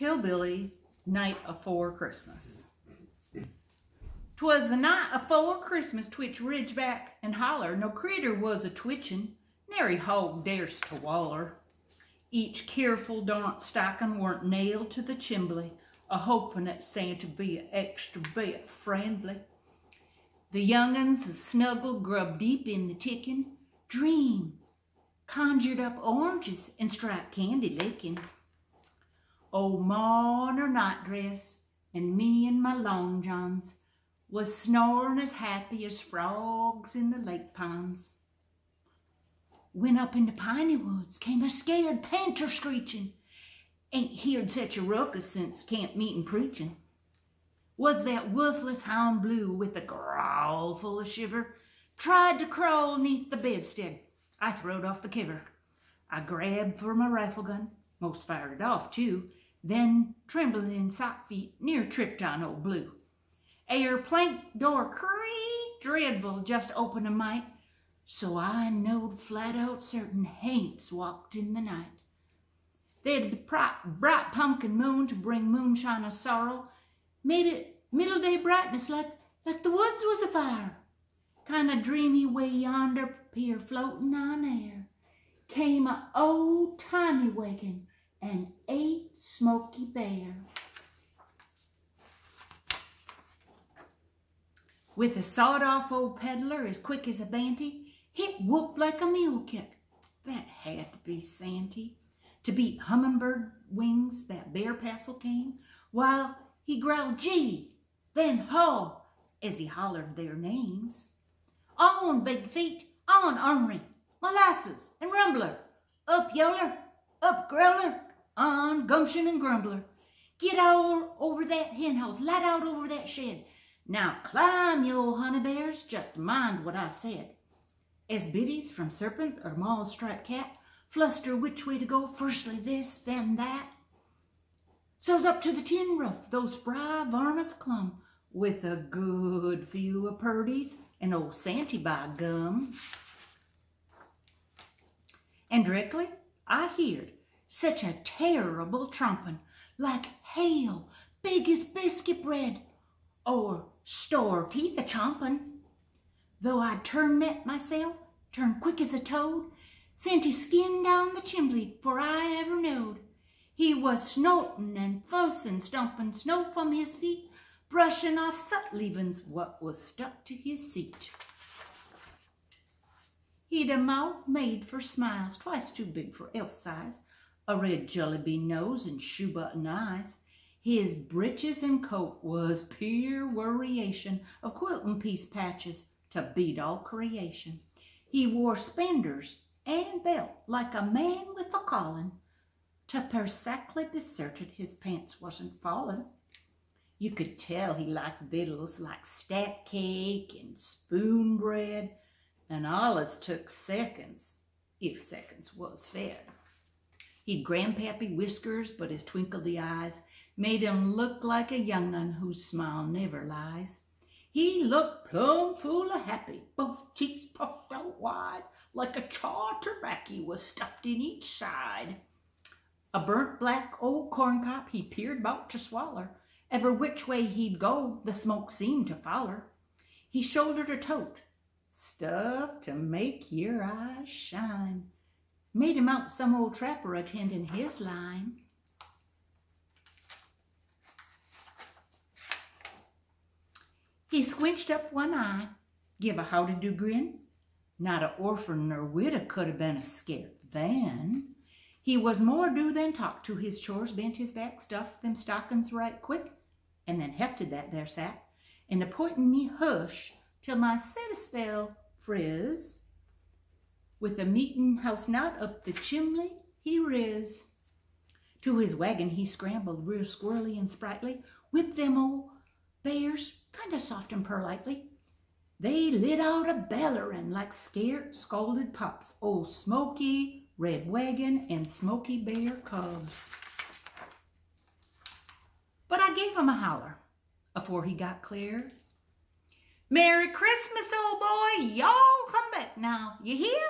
Hillbilly, night afore Christmas. 'Twas the night afore Christmas, twitch ridgeback and holler, no critter was a-twitchin', nary hog dares to waller. Each careful darn't stockin' weren't nailed to the chimbley, a-hopin' that Santa'd be a extra bit friendly. The young'uns snuggled, grubbed deep in the tickin', dream, conjured up oranges and striped candy lickin'. Old Ma in her nightdress and me in my long johns was snoring as happy as frogs in the lake ponds. When up in the piney woods came a scared panther screechin'. Ain't heard such a ruckus since camp meeting preachin'. Was that worthless hound Blue with a growl full of shiver tried to crawl neath the bedstead. I throwed off the kiver. I grabbed for my rifle gun, most fired it off too, then trembling in sock feet near tripped on old Blue. Ere plank door creaked dreadful, just opened a mite, so I knowed flat out certain haints walked in the night. They'd the bright pumpkin moon to bring moonshine of sorrow, made it middle day brightness like the woods was afire. Kind of dreamy way yonder, pier floating on air, came a old-timey wagon and ate Smoky Bear. With a sawed-off old peddler as quick as a banty, it whooped like a mule kick. That had to be Santy. To beat hummingbird wings, that bear passel came, while he growled gee, then ho, as he hollered their names. On, big feet, on, ornery, molasses and rumbler, up yoler, up growler, on gumption and grumbler. Get over that hen house, light out over that shed. Now climb, you old honey bears, just mind what I said. As biddies from serpent or mauve striped cat fluster which way to go, firstly this, then that. So's up to the tin roof those spry varmints clumb, with a good few of purties and old Santy by gum. And directly I heard such a terrible trompin', like hail, big as biscuit bread, or store teeth a-chompin'. Though I'd met myself, turned quick as a toad, Santy skinned down the chimbley 'fore I ever knowed. He was snortin' and fussin', stompin' snow from his feet, brushin' off soot leavin's what was stuck to his seat. He'd a mouth made for smiles, twice too big for elf size, a red jelly-bean nose and shoe-button eyes. His breeches and coat was pure variation of quiltin' piece patches to beat all creation. He wore spenders and belt like a man with a callin'. To persactly be certain his pants wasn't fallin'. You could tell he liked victuals like stack cake and spoon bread, and allus took seconds, if seconds was fair. He'd grandpappy whiskers, but his twinkledy eyes made him look like a young'un whose smile never lies. He looked plumb full of happy, both cheeks puffed out wide, like a chaw tobacco was stuffed in each side. A burnt black old corncob he peered 'bout to swaller. Ever which way he'd go, the smoke seemed to foller. He shouldered a tote, stuff to make your eyes shine. Made him out some old trapper attending his line. He squinched up one eye, give a how-to-do grin. Not a orphan nor widow could have been a scared then. He was more do than talk to his chores, bent his back, stuffed them stockings right quick, and then hefted that there sack, and a-pointing me hush till my set a spell frizz. With a meetin' house knot up the chimney he riz. To his wagon he scrambled real squirrely and sprightly, whipped them old bears kind of soft and perlightly. They lit out a bellerin' like scared, scalded pups, old Smoky, Red Wagon, and Smoky Bear cubs. But I gave him a holler afore he got clear. Merry Christmas, old boy, y'all come back now, you hear?